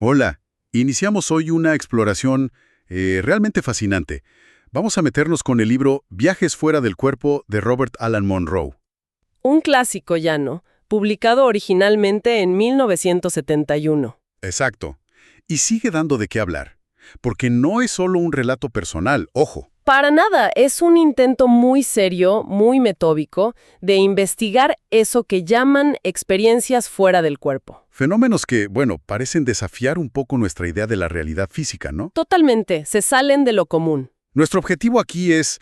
Hola, iniciamos hoy una exploración realmente fascinante. Vamos a meternos con el libro Viajes fuera del cuerpo de Robert Alan Monroe. Un clásico llano, publicado originalmente en 1971. Exacto. Y sigue dando de qué hablar, porque no es solo un relato personal, ojo. Para nada, es un intento muy serio, muy metódico, de investigar eso que llaman experiencias fuera del cuerpo. Fenómenos que, bueno, parecen desafiar un poco nuestra idea de la realidad física, ¿no? Totalmente, se salen de lo común. Nuestro objetivo aquí es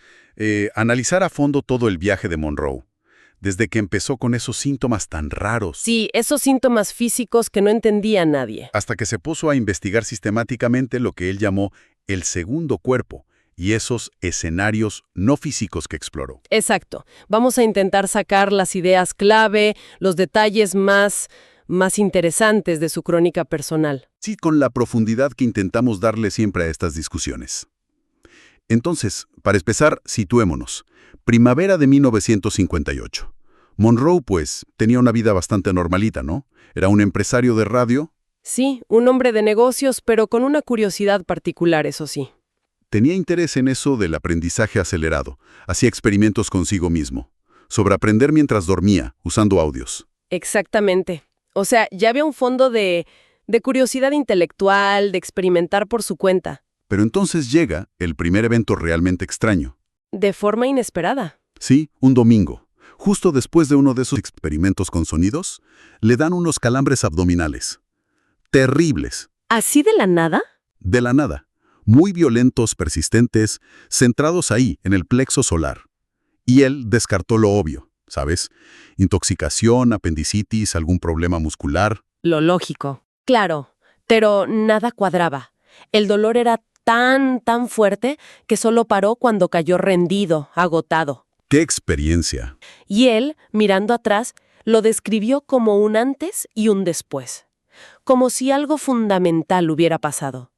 analizar a fondo todo el viaje de Monroe, desde que empezó con esos síntomas tan raros, Sí, esos síntomas físicos que no entendía nadie. hasta que se puso a investigar sistemáticamente lo que él llamó el segundo cuerpo y esos escenarios no físicos que exploró. Exacto. Vamos a intentar sacar las ideas clave, los detalles más interesantes de su crónica personal. Sí, con la profundidad que intentamos darle siempre a estas discusiones. Entonces, para empezar, situémonos. Primavera de 1958. Monroe, pues, tenía una vida bastante normalita, ¿no? Era un empresario de radio. Sí, un hombre de negocios, pero con una curiosidad particular, eso sí. Tenía interés en eso del aprendizaje acelerado. Hacía experimentos consigo mismo. Sobre aprender mientras dormía, usando audios. Exactamente. O sea, ya había un fondo de curiosidad intelectual, de experimentar por su cuenta, Pero entonces llega el primer evento realmente extraño. de forma inesperada. Sí, un domingo. Justo después de uno de esos experimentos con sonidos, le dan unos calambres abdominales. Terribles. ¿Así de la nada? De la nada. Muy violentos, persistentes, centrados ahí, en el plexo solar. Y él descartó lo obvio, ¿sabes? Intoxicación, apendicitis, algún problema muscular. Lo lógico. Claro, pero nada cuadraba. El dolor era tan fuerte que solo paró cuando cayó rendido, agotado. ¡Qué experiencia! Y él, mirando atrás, lo describió como un antes y un después. Como si algo fundamental hubiera pasado.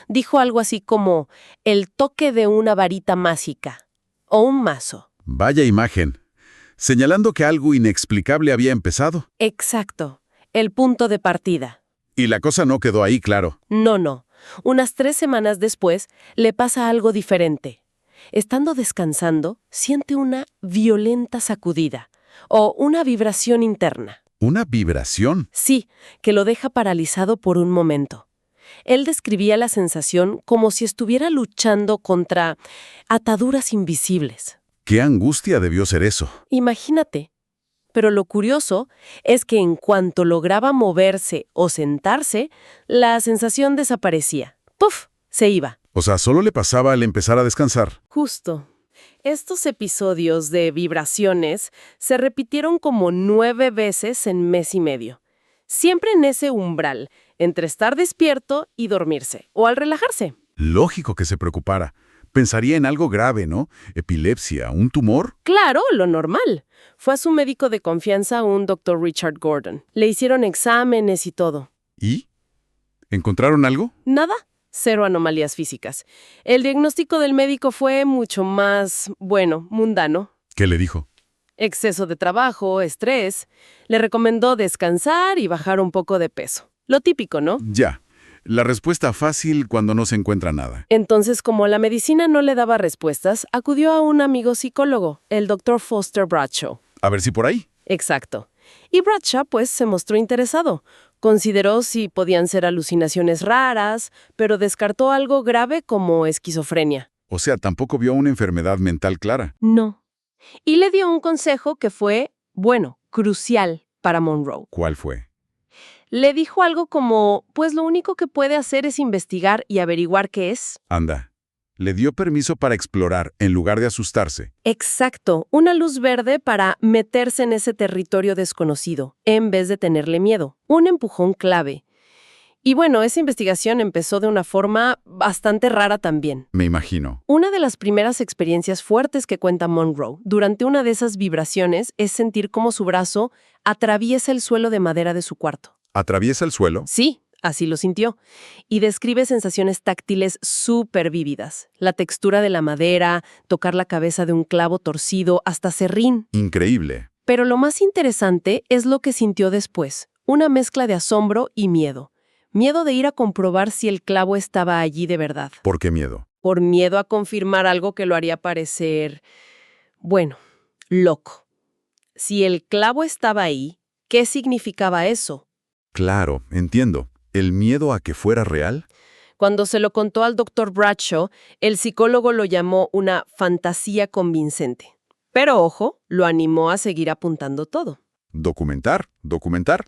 Dijo algo así como el toque de una varita mágica o un mazo. Vaya imagen. Señalando que algo inexplicable había empezado. Exacto, el punto de partida. Y la cosa no quedó ahí, claro. No. Unas 3 semanas después le pasa algo diferente. Estando descansando, siente una violenta sacudida o una vibración interna. ¿Una vibración? Sí, que lo deja paralizado por un momento. Él describía la sensación como si estuviera luchando contra ataduras invisibles. ¡Qué angustia debió ser eso! Imagínate. Pero lo curioso es que en cuanto lograba moverse o sentarse, la sensación desaparecía. ¡Puf! Se iba. O sea, solo le pasaba al empezar a descansar. Justo. Estos episodios de vibraciones se repitieron como 9 veces en mes y medio. Siempre en ese umbral, entre estar despierto y dormirse, o al relajarse. Lógico que se preocupara. Pensaría en algo grave, ¿no? Epilepsia, un tumor. Claro, lo normal. Fue a su médico de confianza, un Dr. Richard Gordon. Le hicieron exámenes y todo. ¿Y? ¿Encontraron algo? Nada. Cero anomalías físicas. El diagnóstico del médico fue mucho más, mundano. ¿Qué le dijo? Exceso de trabajo, estrés. Le recomendó descansar y bajar un poco de peso. Lo típico, ¿no? Ya. La respuesta fácil cuando no se encuentra nada. Entonces, como la medicina no le daba respuestas, acudió a un amigo psicólogo, el Dr. Foster Bradshaw. A ver si por ahí. Exacto. Y Bradshaw, pues, se mostró interesado. Consideró si podían ser alucinaciones raras, pero descartó algo grave como esquizofrenia. O sea, tampoco vio una enfermedad mental clara. No. Y le dio un consejo que fue, crucial para Monroe. ¿Cuál fue? Le dijo algo como, pues lo único que puede hacer es investigar y averiguar qué es. Anda. Le dio permiso para explorar en lugar de asustarse. Exacto, una luz verde para meterse en ese territorio desconocido, en vez de tenerle miedo. Un empujón clave. Y esa investigación empezó de una forma bastante rara también. Me imagino. Una de las primeras experiencias fuertes que cuenta Monroe durante una de esas vibraciones es sentir cómo su brazo atraviesa el suelo de madera de su cuarto. ¿Atraviesa el suelo? Sí, así lo sintió. Y describe sensaciones táctiles súper vívidas. La textura de la madera, tocar la cabeza de un clavo torcido, hasta serrín. Increíble. Pero lo más interesante es lo que sintió después. Una mezcla de asombro y miedo. Miedo de ir a comprobar si el clavo estaba allí de verdad. ¿Por qué miedo? Por miedo a confirmar algo que lo haría parecer, bueno, loco. Si el clavo estaba ahí, ¿qué significaba eso? Claro, entiendo. ¿El miedo a que fuera real? Cuando se lo contó al doctor Bradshaw, el psicólogo lo llamó una fantasía convincente. Pero ojo, lo animó a seguir apuntando todo. Documentar, documentar.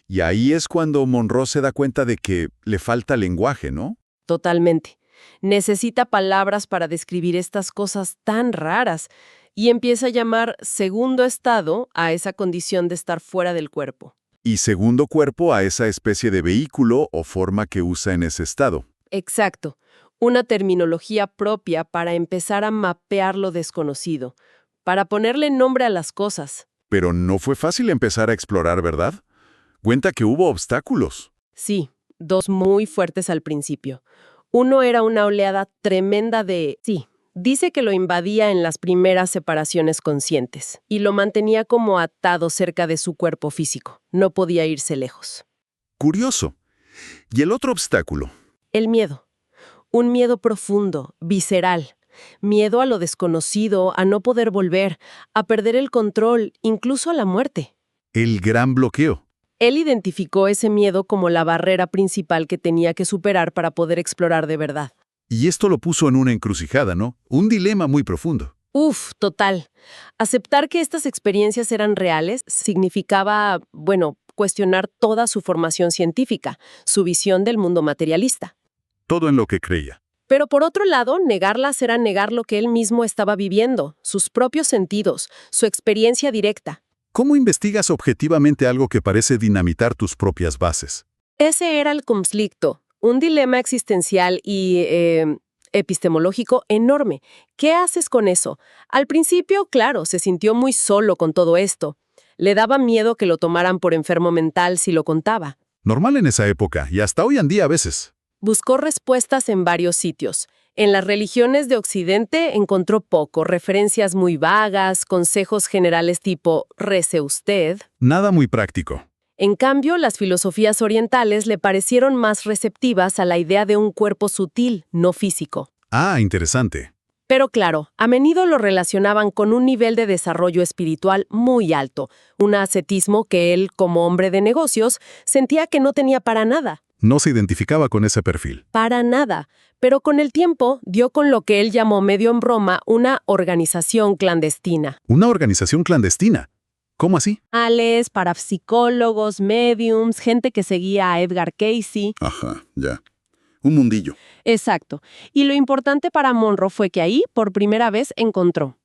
Y ahí es cuando Monroe se da cuenta de que le falta lenguaje, ¿no? Totalmente. Necesita palabras para describir estas cosas tan raras y empieza a llamar segundo estado a esa condición de estar fuera del cuerpo. Y segundo cuerpo a esa especie de vehículo o forma que usa en ese estado. Exacto. Una terminología propia para empezar a mapear lo desconocido, para ponerle nombre a las cosas. Pero no fue fácil empezar a explorar, ¿verdad? Cuenta que hubo obstáculos. Sí, dos muy fuertes al principio. Uno era una oleada tremenda dice que lo invadía en las primeras separaciones conscientes y lo mantenía como atado cerca de su cuerpo físico. No podía irse lejos. Curioso. ¿Y el otro obstáculo? El miedo. Un miedo profundo, visceral. Miedo a lo desconocido, a no poder volver, a perder el control, incluso a la muerte. El gran bloqueo. Él identificó ese miedo como la barrera principal que tenía que superar para poder explorar de verdad. Y esto lo puso en una encrucijada, ¿no? Un dilema muy profundo. Uf, total. Aceptar que estas experiencias eran reales significaba, cuestionar toda su formación científica, su visión del mundo materialista. Todo en lo que creía. Pero por otro lado, negarlas era negar lo que él mismo estaba viviendo, sus propios sentidos, su experiencia directa. ¿Cómo investigas objetivamente algo que parece dinamitar tus propias bases? Ese era el conflicto, un dilema existencial y epistemológico enorme. ¿Qué haces con eso? Al principio, claro, se sintió muy solo con todo esto. Le daba miedo que lo tomaran por enfermo mental si lo contaba. Normal en esa época, y hasta hoy en día a veces. Buscó respuestas en varios sitios. En las religiones de Occidente encontró poco, referencias muy vagas, consejos generales tipo «rece usted». Nada muy práctico. En cambio, las filosofías orientales le parecieron más receptivas a la idea de un cuerpo sutil, no físico. Ah, interesante. Pero claro, a menudo lo relacionaban con un nivel de desarrollo espiritual muy alto, un ascetismo que él, como hombre de negocios, sentía que no tenía para nada. No se identificaba con ese perfil. Para nada. Pero con el tiempo dio con lo que él llamó medio en broma una organización clandestina. ¿Una organización clandestina? ¿Cómo así? Parapsicólogos, mediums, gente que seguía a Edgar Cayce. Ajá, ya. Un mundillo. Exacto. Y lo importante para Monroe fue que ahí, por primera vez, encontró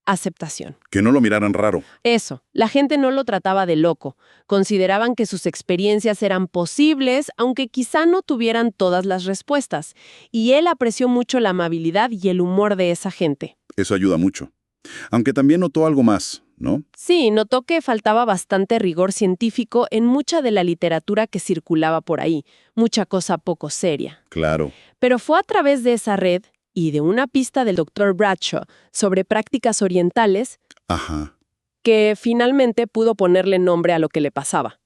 aceptación. Que no lo miraran raro. Eso, la gente no lo trataba de loco. Consideraban que sus experiencias eran posibles, aunque quizá no tuvieran todas las respuestas. Y él apreció mucho la amabilidad y el humor de esa gente. Eso ayuda mucho. Aunque también notó algo más, ¿no? Sí, notó que faltaba bastante rigor científico en mucha de la literatura que circulaba por ahí, mucha cosa poco seria. Claro. Pero fue a través de esa red y de una pista del Dr. Bradshaw sobre prácticas orientales Ajá. que finalmente pudo ponerle nombre a lo que le pasaba.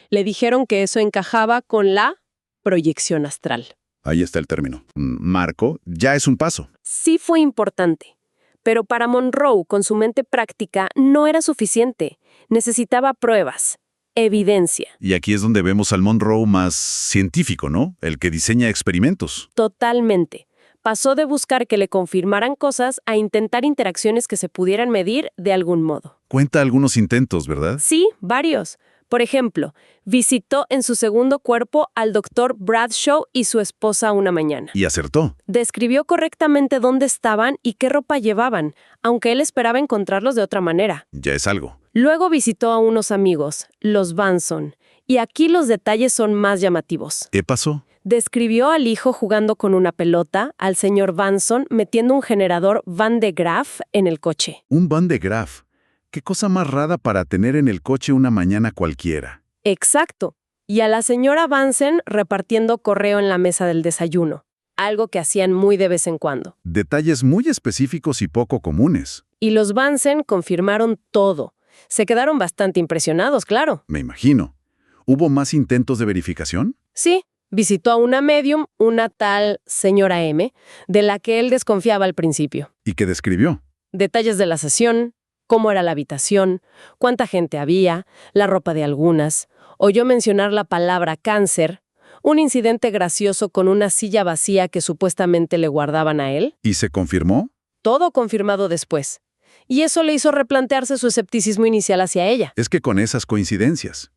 Le dijeron que eso encajaba con la proyección astral. Ahí está el término. Marco, ya es un paso. Sí fue importante. Pero para Monroe, con su mente práctica, no era suficiente. Necesitaba pruebas, evidencia. Y aquí es donde vemos al Monroe más científico, ¿no? El que diseña experimentos. Totalmente. Pasó de buscar que le confirmaran cosas a intentar interacciones que se pudieran medir de algún modo. Cuenta algunos intentos, ¿verdad? Sí, varios. Por ejemplo, visitó en su segundo cuerpo al Dr. Bradshaw y su esposa una mañana. Y acertó. Describió correctamente dónde estaban y qué ropa llevaban, aunque él esperaba encontrarlos de otra manera. Ya es algo. Luego visitó a unos amigos, los Vanson, y aquí los detalles son más llamativos. ¿Qué pasó? Describió al hijo jugando con una pelota, al señor Vanson metiendo un generador Van de Graaff en el coche. Un Van de Graaff. Qué cosa más rara para tener en el coche una mañana cualquiera. Exacto. Y a la señora Vanson repartiendo correo en la mesa del desayuno, algo que hacían muy de vez en cuando. Detalles muy específicos y poco comunes. Y los Vanson confirmaron todo. Se quedaron bastante impresionados, claro. Me imagino. ¿Hubo más intentos de verificación? Sí, visitó a una médium, una tal señora M, de la que él desconfiaba al principio. ¿Y qué describió? Detalles de la sesión, cómo era la habitación, cuánta gente había, la ropa de algunas. Oyó mencionar la palabra cáncer, un incidente gracioso con una silla vacía que supuestamente le guardaban a él. ¿Y se confirmó? Todo confirmado después. Y eso le hizo replantearse su escepticismo inicial hacia ella. Es que con esas coincidencias.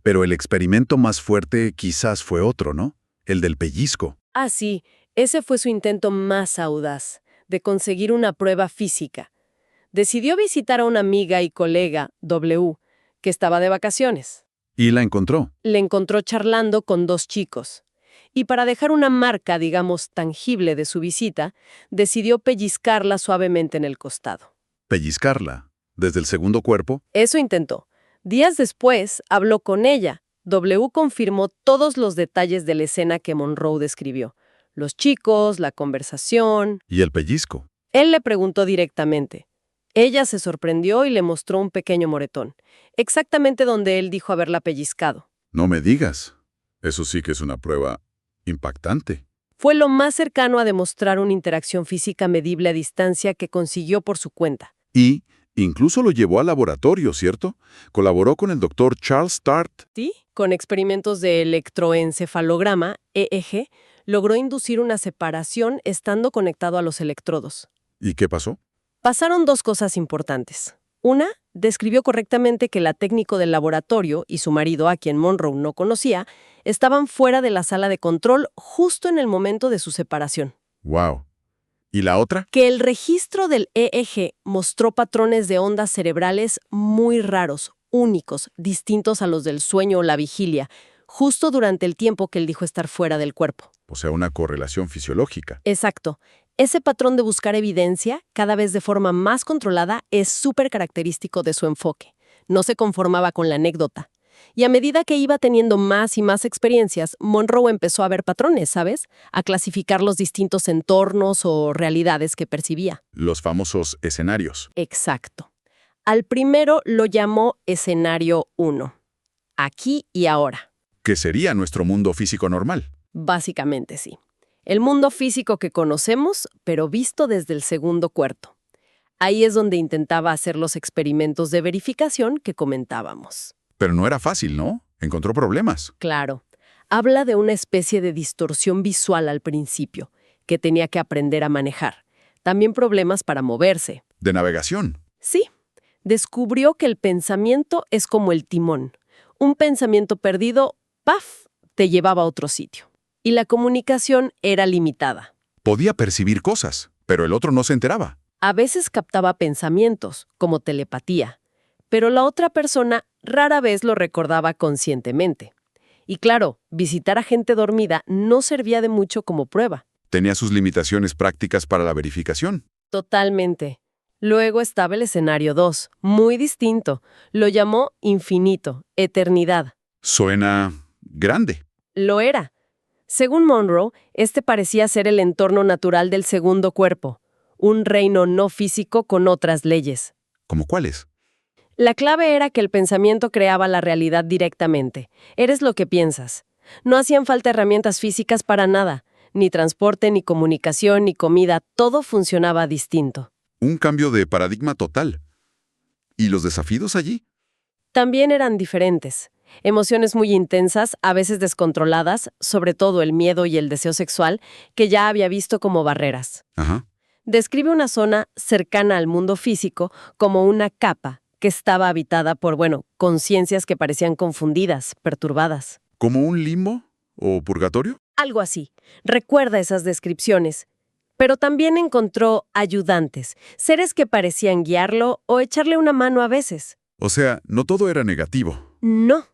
Pero el experimento más fuerte quizás fue otro, ¿no? El del pellizco. Ah, sí, ese fue su intento más audaz, de conseguir una prueba física. Decidió visitar a una amiga y colega, W, que estaba de vacaciones. Y la encontró. Le encontró charlando con dos chicos. Y para dejar una marca, digamos, tangible de su visita, decidió pellizcarla suavemente en el costado. Pellizcarla. Desde el segundo cuerpo. Eso intentó. Días después, habló con ella. W confirmó todos los detalles de la escena que Monroe describió. Los chicos, la conversación. Y el pellizco. Él le preguntó directamente. Ella se sorprendió y le mostró un pequeño moretón, exactamente donde él dijo haberla pellizcado. No me digas. Eso sí que es una prueba impactante. Fue lo más cercano a demostrar una interacción física medible a distancia que consiguió por su cuenta. Y incluso lo llevó al laboratorio, ¿cierto? Colaboró con el doctor Charles Tart. ¿Sí? Con experimentos de electroencefalograma, EEG, logró inducir una separación estando conectado a los electrodos. ¿Y qué pasó? Pasaron dos cosas importantes. Una, describió correctamente que la técnico del laboratorio y su marido, a quien Monroe no conocía, estaban fuera de la sala de control justo en el momento de su separación. ¡Wow! ¿Y la otra? Que el registro del EEG mostró patrones de ondas cerebrales muy raros, únicos, distintos a los del sueño o la vigilia, justo durante el tiempo que él dijo estar fuera del cuerpo. O sea, una correlación fisiológica. Exacto. Ese patrón de buscar evidencia, cada vez de forma más controlada, es súper característico de su enfoque. No se conformaba con la anécdota. Y a medida que iba teniendo más y más experiencias, Monroe empezó a ver patrones, ¿sabes? A clasificar los distintos entornos o realidades que percibía. Los famosos escenarios. Exacto. Al primero lo llamó escenario 1. Aquí y ahora. Que sería nuestro mundo físico normal. Básicamente sí. El mundo físico que conocemos, pero visto desde el segundo cuarto. Ahí es donde intentaba hacer los experimentos de verificación que comentábamos. Pero no era fácil, ¿no? Encontró problemas. Claro. Habla de una especie de distorsión visual al principio, que tenía que aprender a manejar. También problemas para moverse. De navegación. Sí. Descubrió que el pensamiento es como el timón. Un pensamiento perdido, ¡paf!, te llevaba a otro sitio. Y la comunicación era limitada. Podía percibir cosas, pero el otro no se enteraba. A veces captaba pensamientos, como telepatía, pero la otra persona rara vez lo recordaba conscientemente. Y claro, visitar a gente dormida no servía de mucho como prueba. Tenía sus limitaciones prácticas para la verificación. Totalmente. Luego estaba el escenario 2, muy distinto. Lo llamó infinito, eternidad. Suena grande. Lo era. Según Monroe, este parecía ser el entorno natural del segundo cuerpo, un reino no físico con otras leyes. ¿Cómo cuáles? La clave era que el pensamiento creaba la realidad directamente. Eres lo que piensas. No hacían falta herramientas físicas para nada. Ni transporte, ni comunicación, ni comida. Todo funcionaba distinto. Un cambio de paradigma total. ¿Y los desafíos allí? También eran diferentes. Emociones muy intensas, a veces descontroladas, sobre todo el miedo y el deseo sexual, que ya había visto como barreras. Ajá. Describe una zona cercana al mundo físico como una capa que estaba habitada por, conciencias que parecían confundidas, perturbadas. ¿Como un limbo o purgatorio? Algo así. Recuerda esas descripciones. Pero también encontró ayudantes, seres que parecían guiarlo o echarle una mano a veces. O sea, no todo era negativo. No.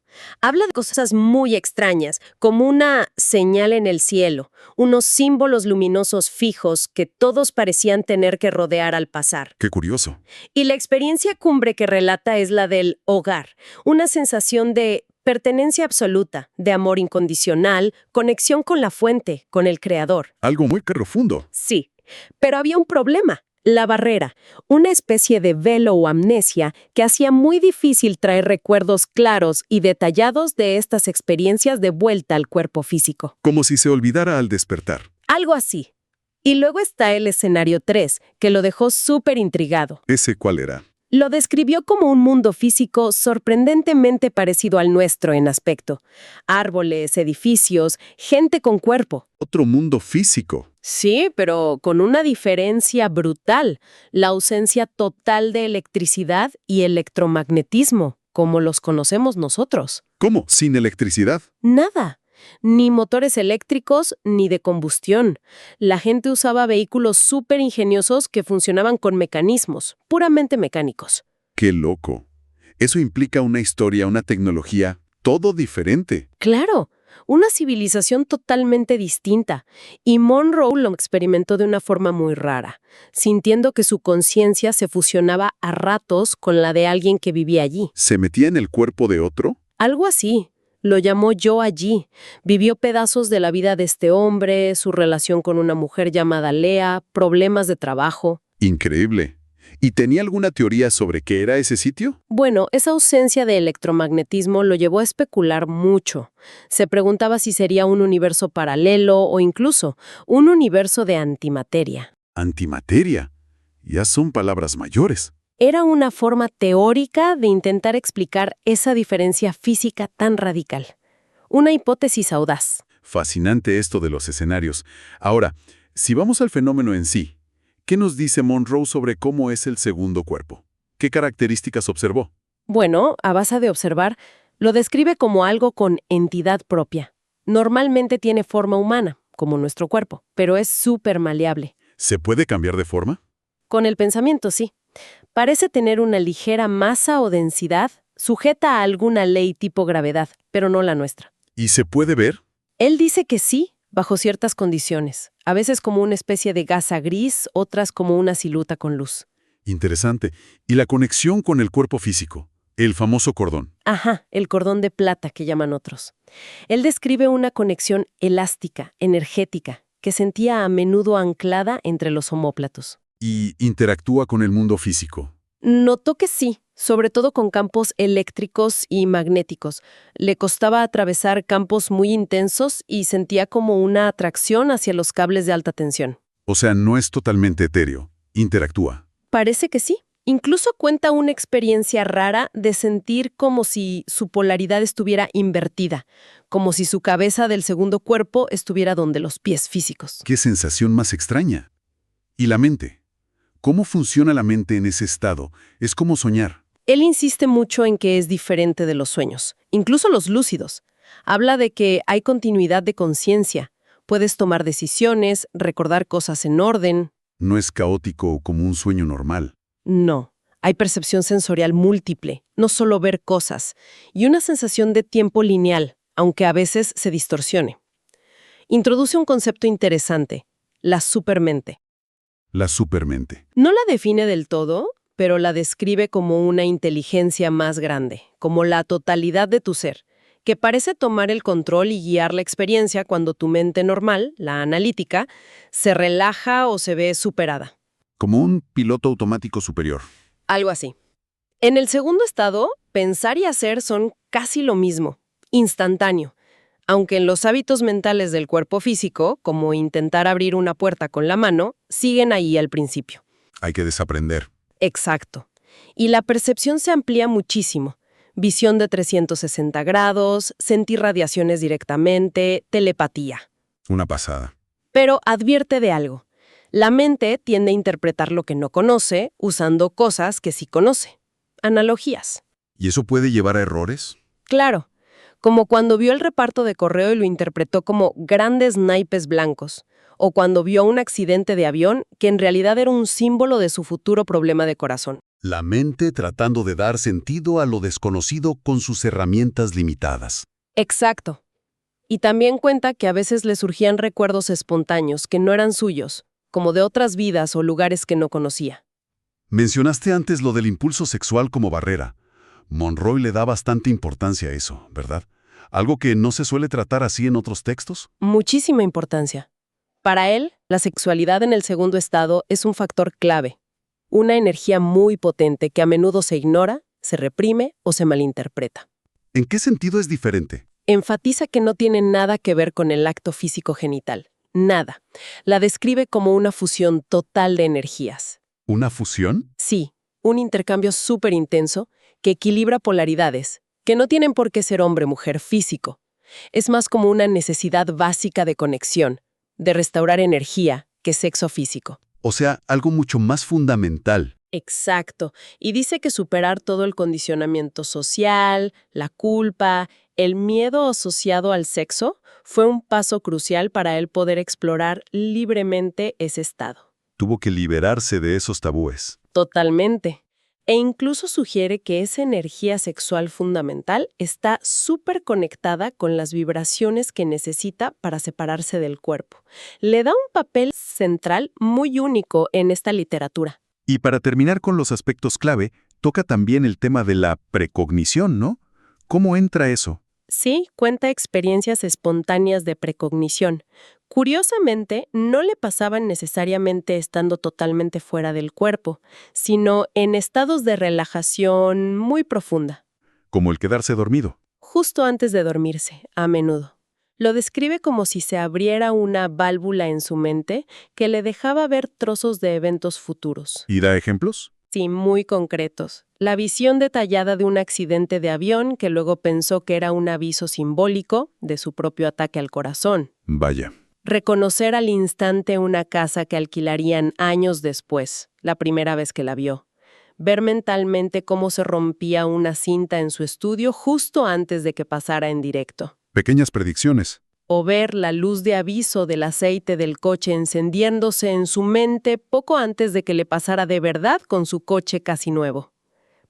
Habla de cosas muy extrañas, como una señal en el cielo, unos símbolos luminosos fijos que todos parecían tener que rodear al pasar. Qué curioso. Y la experiencia cumbre que relata es la del hogar, una sensación de pertenencia absoluta, de amor incondicional, conexión con la fuente, con el creador. Algo muy profundo. Sí, pero había un problema. La barrera, una especie de velo o amnesia que hacía muy difícil traer recuerdos claros y detallados de estas experiencias de vuelta al cuerpo físico. Como si se olvidara al despertar. Algo así. Y luego está el escenario 3, que lo dejó súper intrigado. ¿Ese cuál era? Lo describió como un mundo físico sorprendentemente parecido al nuestro en aspecto. Árboles, edificios, gente con cuerpo. Otro mundo físico. Sí, pero con una diferencia brutal, la ausencia total de electricidad y electromagnetismo, como los conocemos nosotros. ¿Cómo? ¿Sin electricidad? Nada. Ni motores eléctricos ni de combustión. La gente usaba vehículos súper ingeniosos que funcionaban con mecanismos, puramente mecánicos. ¡Qué loco! Eso implica una historia, una tecnología, todo diferente. Claro, una civilización totalmente distinta. Y Monroe lo experimentó de una forma muy rara, sintiendo que su conciencia se fusionaba a ratos con la de alguien que vivía allí. ¿Se metía en el cuerpo de otro? Algo así. Lo llamó yo allí. Vivió pedazos de la vida de este hombre, su relación con una mujer llamada Lea, problemas de trabajo. Increíble. ¿Y tenía alguna teoría sobre qué era ese sitio? Bueno, esa ausencia de electromagnetismo lo llevó a especular mucho. Se preguntaba si sería un universo paralelo o incluso un universo de antimateria. Antimateria. Ya son palabras mayores. Era una forma teórica de intentar explicar esa diferencia física tan radical. Una hipótesis audaz. Fascinante esto de los escenarios. Ahora, si vamos al fenómeno en sí, ¿qué nos dice Monroe sobre cómo es el segundo cuerpo? ¿Qué características observó? Bueno, a base de observar, lo describe como algo con entidad propia. Normalmente tiene forma humana, como nuestro cuerpo, pero es súper maleable. ¿Se puede cambiar de forma? Con el pensamiento, sí. Parece tener una ligera masa o densidad, sujeta a alguna ley tipo gravedad, pero no la nuestra. ¿Y se puede ver? Él dice que sí, bajo ciertas condiciones, a veces como una especie de gasa gris, otras como una silueta con luz. Interesante. ¿Y la conexión con el cuerpo físico? El famoso cordón. Ajá, el cordón de plata que llaman otros. Él describe una conexión elástica, energética, que sentía a menudo anclada entre los omóplatos. ¿Y interactúa con el mundo físico? Notó que sí, sobre todo con campos eléctricos y magnéticos. Le costaba atravesar campos muy intensos y sentía como una atracción hacia los cables de alta tensión. O sea, no es totalmente etéreo. Interactúa. Parece que sí. Incluso cuenta una experiencia rara de sentir como si su polaridad estuviera invertida, como si su cabeza del segundo cuerpo estuviera donde los pies físicos. ¡Qué sensación más extraña! ¿Y la mente? ¿Cómo funciona la mente en ese estado? Es como soñar. Él insiste mucho en que es diferente de los sueños, incluso los lúcidos. Habla de que hay continuidad de conciencia. Puedes tomar decisiones, recordar cosas en orden. No es caótico como un sueño normal. No, hay percepción sensorial múltiple, no solo ver cosas, y una sensación de tiempo lineal, aunque a veces se distorsione. Introduce un concepto interesante, la supermente. La supermente. No la define del todo, pero la describe como una inteligencia más grande, como la totalidad de tu ser, que parece tomar el control y guiar la experiencia cuando tu mente normal, la analítica, se relaja o se ve superada. Como un piloto automático superior. Algo así. En el segundo estado, pensar y hacer son casi lo mismo, instantáneo, aunque en los hábitos mentales del cuerpo físico, como intentar abrir una puerta con la mano, siguen ahí al principio. Hay que desaprender. Exacto. Y la percepción se amplía muchísimo. Visión de 360 grados, sentir radiaciones directamente, telepatía. Una pasada. Pero advierte de algo. La mente tiende a interpretar lo que no conoce usando cosas que sí conoce. Analogías. ¿Y eso puede llevar a errores? Claro, como cuando vio el reparto de correo y lo interpretó como grandes naipes blancos, o cuando vio un accidente de avión que en realidad era un símbolo de su futuro problema de corazón. La mente tratando de dar sentido a lo desconocido con sus herramientas limitadas. Exacto. Y también cuenta que a veces le surgían recuerdos espontáneos que no eran suyos, como de otras vidas o lugares que no conocía. Mencionaste antes lo del impulso sexual como barrera. Monroe le da bastante importancia a eso, ¿verdad? Algo que no se suele tratar así en otros textos. Muchísima importancia. Para él, la sexualidad en el segundo estado es un factor clave, una energía muy potente que a menudo se ignora, se reprime o se malinterpreta. ¿En qué sentido es diferente? Enfatiza que no tiene nada que ver con el acto físico genital. Nada. La describe como una fusión total de energías. ¿Una fusión? Sí, un intercambio súper intenso que equilibra polaridades, que no tienen por qué ser hombre-mujer físico. Es más como una necesidad básica de conexión, de restaurar energía, que sexo físico. O sea, algo mucho más fundamental. Exacto. Y dice que superar todo el condicionamiento social, la culpa, el miedo asociado al sexo, fue un paso crucial para él poder explorar libremente ese estado. Tuvo que liberarse de esos tabúes. Totalmente. E incluso sugiere que esa energía sexual fundamental está súper conectada con las vibraciones que necesita para separarse del cuerpo. Le da un papel central muy único en esta literatura. Y para terminar con los aspectos clave, toca también el tema de la precognición, ¿no? ¿Cómo entra eso? Sí, cuenta experiencias espontáneas de precognición. Curiosamente, no le pasaban necesariamente estando totalmente fuera del cuerpo, sino en estados de relajación muy profunda, Como el quedarse dormido. justo antes de dormirse, a menudo. Lo describe como si se abriera una válvula en su mente que le dejaba ver trozos de eventos futuros. ¿Y da ejemplos? Sí, muy concretos. La visión detallada de un accidente de avión que luego pensó que era un aviso simbólico de su propio ataque al corazón. Vaya. Reconocer al instante una casa que alquilarían años después, la primera vez que la vio. Ver mentalmente cómo se rompía una cinta en su estudio justo antes de que pasara en directo. Pequeñas predicciones. O ver la luz de aviso del aceite del coche encendiéndose en su mente poco antes de que le pasara de verdad con su coche casi nuevo.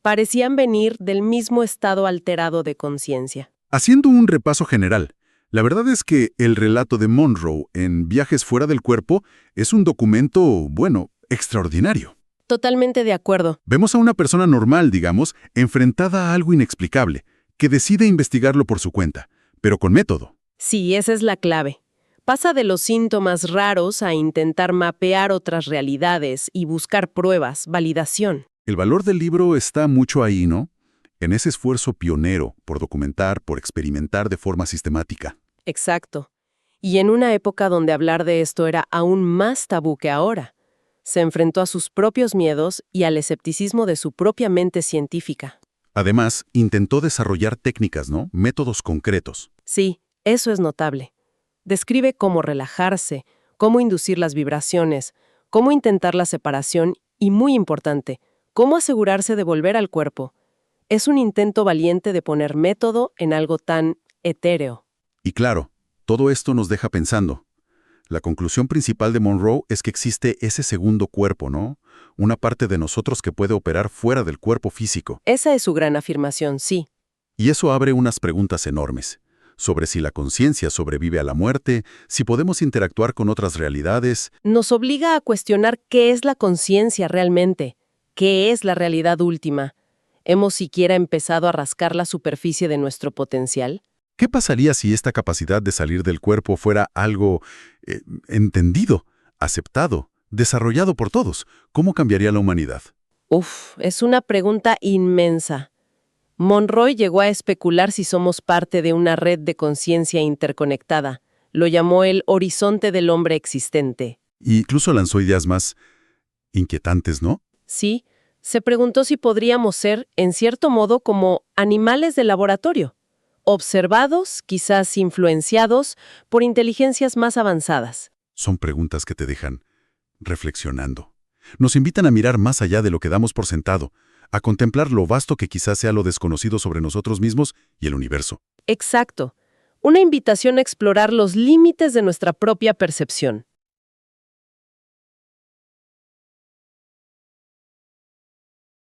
Parecían venir del mismo estado alterado de conciencia. Haciendo un repaso general, la verdad es que el relato de Monroe en Viajes fuera del cuerpo es un documento, bueno, extraordinario. Totalmente de acuerdo. Vemos a una persona normal, digamos, enfrentada a algo inexplicable, que decide investigarlo por su cuenta, pero con método. Sí, esa es la clave. Pasa de los síntomas raros a intentar mapear otras realidades y buscar pruebas, validación. El valor del libro está mucho ahí, ¿no? En ese esfuerzo pionero por documentar, por experimentar de forma sistemática. Exacto. Y en una época donde hablar de esto era aún más tabú que ahora. Se enfrentó a sus propios miedos y al escepticismo de su propia mente científica. Además, intentó desarrollar técnicas, ¿no? Métodos concretos. Sí, eso es notable. Describe cómo relajarse, cómo inducir las vibraciones, cómo intentar la separación y, muy importante, cómo asegurarse de volver al cuerpo. Es un intento valiente de poner método en algo tan etéreo. Y claro, todo esto nos deja pensando. La conclusión principal de Monroe es que existe ese segundo cuerpo, ¿no? Una parte de nosotros que puede operar fuera del cuerpo físico. Esa es su gran afirmación, sí. Y eso abre unas preguntas enormes. Sobre si la conciencia sobrevive a la muerte, si podemos interactuar con otras realidades. Nos obliga a cuestionar qué es la conciencia realmente, qué es la realidad última. ¿Hemos siquiera empezado a rascar la superficie de nuestro potencial? ¿Qué pasaría si esta capacidad de salir del cuerpo fuera algo entendido, aceptado, desarrollado por todos? ¿Cómo cambiaría la humanidad? Es una pregunta inmensa. Monroe llegó a especular si somos parte de una red de conciencia interconectada. Lo llamó el horizonte del hombre existente. E incluso lanzó ideas más inquietantes, ¿no? Sí, se preguntó si podríamos ser, en cierto modo, como animales de laboratorio, observados, quizás influenciados, por inteligencias más avanzadas. Son preguntas que te dejan reflexionando. Nos invitan a mirar más allá de lo que damos por sentado, a contemplar lo vasto que quizás sea lo desconocido sobre nosotros mismos y el universo. Exacto. Una invitación a explorar los límites de nuestra propia percepción.